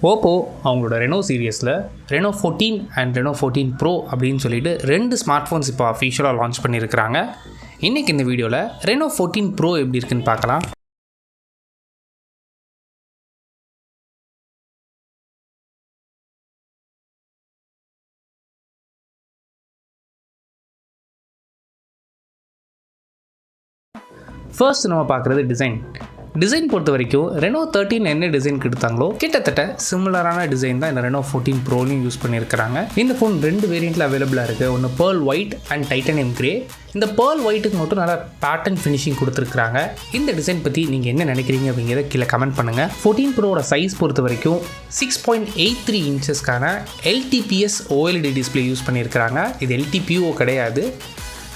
Oppo அவங்களோட Reno சீரியஸில் Reno 14 and Reno 14 Pro அப்படின்னு சொல்லிட்டு 2 ஸ்மார்ட் ஃபோன்ஸ் இப்போ அஃபிஷியலாக லான்ச் பண்ணியிருக்கிறாங்க. இன்றைக்கி இந்த வீடியோவில் Reno 14 Pro எப்படி இருக்குன்னு பார்க்கலாம். ஃபர்ஸ்ட் நம்ம பார்க்குறது டிசைன் பொறுத்த வரைக்கும் Reno 13 என்ன டிசைன் எடுத்தாங்களோ கிட்டத்தட்ட சிமிலரான டிசைன் தான் இந்த Reno 14 ப்ரோலையும் யூஸ் பண்ணியிருக்கிறாங்க. இந்த ஃபோன் 2 வேரியண்ட்டில் அவைலபிளாக இருக்குது. ஒன்று pearl white and titanium grey. இந்த பேர்ல் ஒயிட்டுக்கு மட்டும் நல்லா பேட்டர்ன் ஃபினிஷிங் கொடுத்துருக்காங்க. இந்த டிசைன் பற்றி நீங்கள் என்ன நினைக்கிறீங்க அப்படிங்கிறத கீழே கமெண்ட் பண்ணுங்கள். 14 ப்ரோவோட சைஸ் பொறுத்த வரைக்கும் 6.83 இன்ச்சஸ்க்கான LTPS OLED டிஸ்பிளே யூஸ் பண்ணியிருக்கிறாங்க. இது LTPO கிடையாது.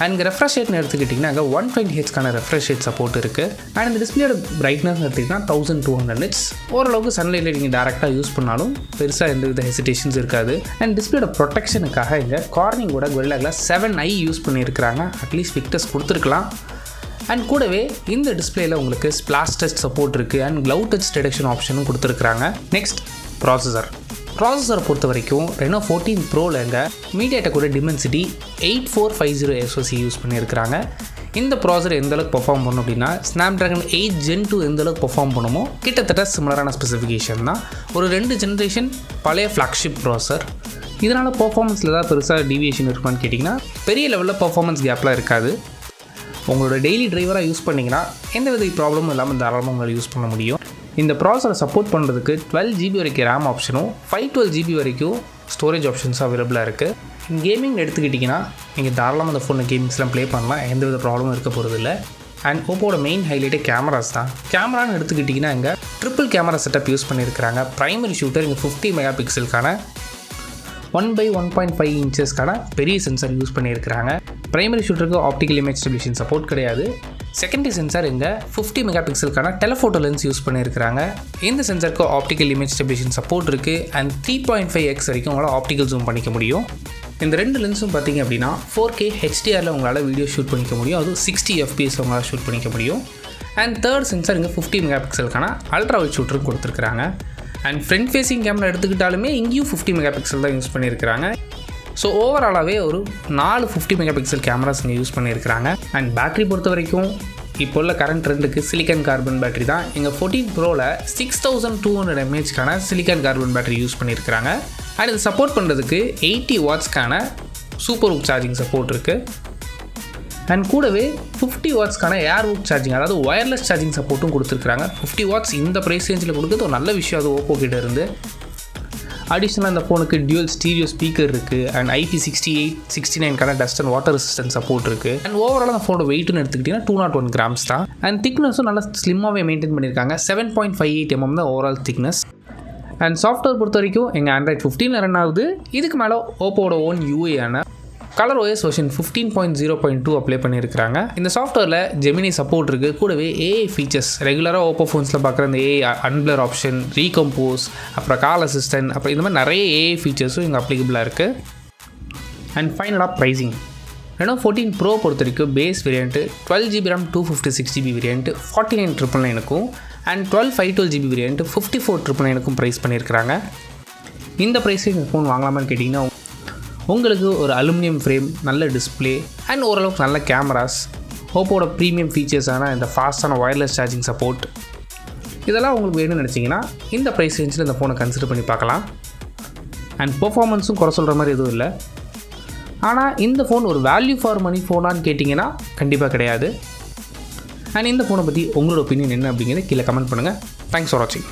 அண்ட் ரெஃப்ரெஷ் ரேட்னு எடுத்துக்கிட்டிங்கன்னா அங்கே 120Hzக்கான ரெஃப்ரெஷ் ரேட் சப்போர்ட் இருக்குது. அண்ட் இந்த டிஸ்பிளேயோட பிரைட்னஸ் எடுத்துக்கிட்டிங்கன்னா 1200 nits. ஓரளவுக்கு சன்லைட்டில் நீங்கள் டேரெக்டாக யூஸ் பண்ணாலும் பெருசாக எந்த வித ஹெசிடேஷன்ஸ் இருக்காது. அண்ட் டிஸ்பிளேயோட ப்ரொடெக்ஷனுக்காக இங்கே கார்னிங்கோட Gorilla Glass 7i யூஸ் பண்ணியிருக்கிறாங்க. அட்லீஸ்ட் ஃபிக்டஸ் கொடுத்துருக்கலாம். அண்ட் கூடவே இந்த டிஸ்பிளேயில் உங்களுக்கு ஸ்பிளாஷ் டச் சப்போர்ட் இருக்குது அண்ட் க்ளவுட் டச் டிடெக்ஷன் ஆப்ஷனும் கொடுத்துருக்குறாங்க. நெக்ஸ்ட் ப்ராசஸரை பொறுத்த வரைக்கும் Reno 14 ப்ரோவில் இங்கே மீடியாடெக்கோட Dimensity 8450 SoC யூஸ் பண்ணியிருக்கிறாங்க. இந்த ப்ராசஸர் எந்தளவுக்கு பெர்ஃபார்ம் பண்ணும் அப்படின்னா Snapdragon 8 Gen 2 எந்தளவுக்கு பெர்ஃபார்ம் பண்ணுமோ கிட்டத்தட்ட சிமிலரான ஸ்பெசிஃபிகேஷன் தான். ஒரு 2 ஜென்ரேஷன் பழைய ஃப்ளாக்ஷிப் ப்ராசஸர். இதனால் பெர்ஃபார்மன்ஸில் ஏதாவது பெருசாக டீவியேஷன் இருக்குமான்னு கேட்டிங்கன்னா பெரிய லெவலில் பெர்ஃபார்மன்ஸ் கேப்லாம் இருக்காது. உங்களோட டெய்லி டிரைவராக யூஸ் பண்ணிங்கன்னா எந்த வித ப்ராப்ளமும் இல்லாமல் தாராளமாக உங்களால் யூஸ் பண்ண முடியும். இந்த ப்ராசஸரை சப்போர்ட் பண்ணுறதுக்கு 12GB வரைக்கும் ரேம் ஆப்ஷனும் 512GB வரைக்கும் ஸ்டோரேஜ் ஆப்ஷன்ஸும் அவைலபிளாக இருக்குது. கேமிங் எடுத்துக்கிட்டிங்கன்னா நீங்கள் தாராளமாக அந்த ஃபோனில் கேமிங்ஸ்லாம் ப்ளே பண்ணலாம். எந்த வித ப்ராப்ளமும் இருக்க போகிறது இல்லை. அண்ட் ஓப்போட மெயின் ஹைலைட்டே கேமராஸ் தான். கேமரான்னு எடுத்துக்கிட்டிங்கன்னா இங்கே ட்ரிபிள் கேமரா செட்டப் யூஸ் பண்ணியிருக்கிறாங்க. ப்ரைமரி ஷூட்டர் இங்கே 50 மெகாபிக்சலுக்கான 1/1.5 இன்ச்சஸ்க்கான பெரிய சென்சார் யூஸ் பண்ணியிருக்கிறாங்க. ப்ரைமரி ஷூட்டருக்கு ஆப்டிக்கல் இமேஜ் ஸ்டெபிலேஷன் சப்போர்ட் கிடையாது. செகண்டரி சென்சார் இங்கே 50 மெகாபிக்சலுக்கான டெலஃபோட்டோ லென்ஸ் யூஸ் பண்ணியிருக்கிறாங்க. இந்த சென்சாருக்கு ஆப்டிக்கல் இமேஜ் ஸ்டெபிலேஷன் சப்போர்ட் இருக்குது. அண்ட் 3.5x வரைக்கும் உங்களால் ஆப்டிக்கல் ஜூம் பண்ணிக்க முடியும். இந்த 2 லென்ஸும் பார்த்திங்க அப்படின்னா 4K HDRல உங்களால் வீடியோ ஷூட் பண்ணிக்க முடியும். அதுவும் 60 FPS உங்களால் ஷூட் பண்ணிக்க முடியும். அண்ட் தேர்ட் சென்சார் இங்கே 50 மெகாபிக்சலுக்கான அல்ட்ரா வைட் ஷூட்டரும் கொடுத்துருக்குறாங்க. அண்ட் ஃப்ரண்ட் ஃபேஸிங் கேமரா எடுத்துக்கிட்டாலுமே இங்கேயும் 50 மெகாபிக்சல் தான் யூஸ் பண்ணியிருக்கிறாங்க. ஸோ ஓவராலாகவே ஒரு 4 50 மெகாபிக்சல் கேமராஸ் இங்கே யூஸ் பண்ணியிருக்கிறாங்க. அண்ட் பேட்டரி பொறுத்த வரைக்கும் இப்போ உள்ள கரண்ட் ட்ரெண்டுக்கு சிலிக்கான் கார்பன் பேட்டரி தான். எங்கள் 14 ப்ரோவில் 6200 mAhக்கான சிலிக்கான் கார்பன் பேட்டரி யூஸ் பண்ணியிருக்கிறாங்க. அண்ட் இது சப்போர்ட் பண்ணுறதுக்கு 80 வாட்ஸ்க்கான சூப்பர் ஹூக் சார்ஜிங் சப்போர்ட் இருக்குது. அண்ட் கூடவே 50 வாட்ஸ்க்கான ஏர் ஹூக் சார்ஜிங், அதாவது ஒயர்லெஸ் சார்ஜிங் சப்போர்ட்டும் கொடுத்துருக்குறாங்க. 50 வாட்ஸ் இந்த ப்ரைஸ் ரேஞ்சில் கொடுக்குறது ஒரு நல்ல விஷயம். அது ஓப்போ கிட்ட இருந்து. அடிஷ்னலாக இந்த ஃபோனுக்கு டியூவல் ஸ்டீரியோ ஸ்பீக்கர் இருக்குது. அண்ட் IP68 69க்கான dust and water resistance support இருக்குது. அண்ட் ஓவரால் அந்த ஃபோனோட வெயிட்னு எடுத்துக்கிட்டிங்கன்னா 201 grams தான். அண்ட் திக்னஸும் நல்லா ஸ்லிம்மாகவே மெயின்டைன் பண்ணியிருக்காங்க. 7.58 mm தான் ஓவரால் திக்னஸ். அண்ட் சாஃப்ட்வேர் பொறுத்த வரைக்கும் எங்கள் Android 15 ரன் ஆகுது. இதுக்கு மேலே ஓப்போட ஓன் UAன ColorOS வெர்ஷன் 15.0.2 அப்ளை பண்ணியிருக்கிறாங்க. இந்த சாஃப்ட்வேரில் ஜெமினி சப்போர்ட் இருக்குது. கூடவே AI ஃபீச்சர்ஸ் ரெகுலராக ஓப்போ ஃபோன்ஸில் பார்க்குற அந்த AI அன்பிளர் ஆப்ஷன், ரீகம்போஸ், அப்புறம் கால் அசிஸ்டன்ட், அப்புறம் இந்த மாதிரி நிறைய AI ஃபீச்சர்ஸும் இங்கே அப்ளிகபிளாக இருக்குது. அண்ட் ஃபைனலாக ப்ரைஸிங். Reno 14 Pro பொறுத்த வரைக்கும் base variant 12GB RAM 256GB variant 49,999க்கும் அண்ட் 512GB வேரியண்ட்டு 54,999க்கும் ப்ரைஸ் பண்ணியிருக்கிறாங்க. இந்த ப்ரைஸில் இந்த ஃபோன் வாங்கலாமான்னு கேட்டிங்கன்னா உங்களுக்கு ஒரு அலுமினியம் ஃப்ரேம், நல்ல டிஸ்பிளே அண்ட் ஓரளவுக்கு நல்ல கேமராஸ், ஓப்போட ப்ரீமியம் ஃபீச்சர்ஸான இந்த ஃபாஸ்டான ஒயர்லெஸ் சார்ஜிங் சப்போர்ட், இதெல்லாம் உங்களுக்கு வேணும்னு நினச்சிங்கன்னா இந்த ப்ரைஸ் ரேஞ்சில் இந்த ஃபோனை கன்சிடர் பண்ணி பார்க்கலாம். அண்ட் பெர்ஃபார்மன்ஸும் குறை சொல்கிற மாதிரி எதுவும் இல்லை. ஆனால் இந்த ஃபோன் ஒரு வேல்யூ ஃபார் மணி ஃபோனான்னு கேட்டிங்கன்னா கண்டிப்பாக கிடையாது. அண்ட் இந்த ஃபோனை பற்றி உங்களோட ஒப்பீனியன் என்ன அப்படிங்கிறத கீழே கமெண்ட் பண்ணுங்கள். தேங்க்ஸ் ஃபார் வாட்சிங்.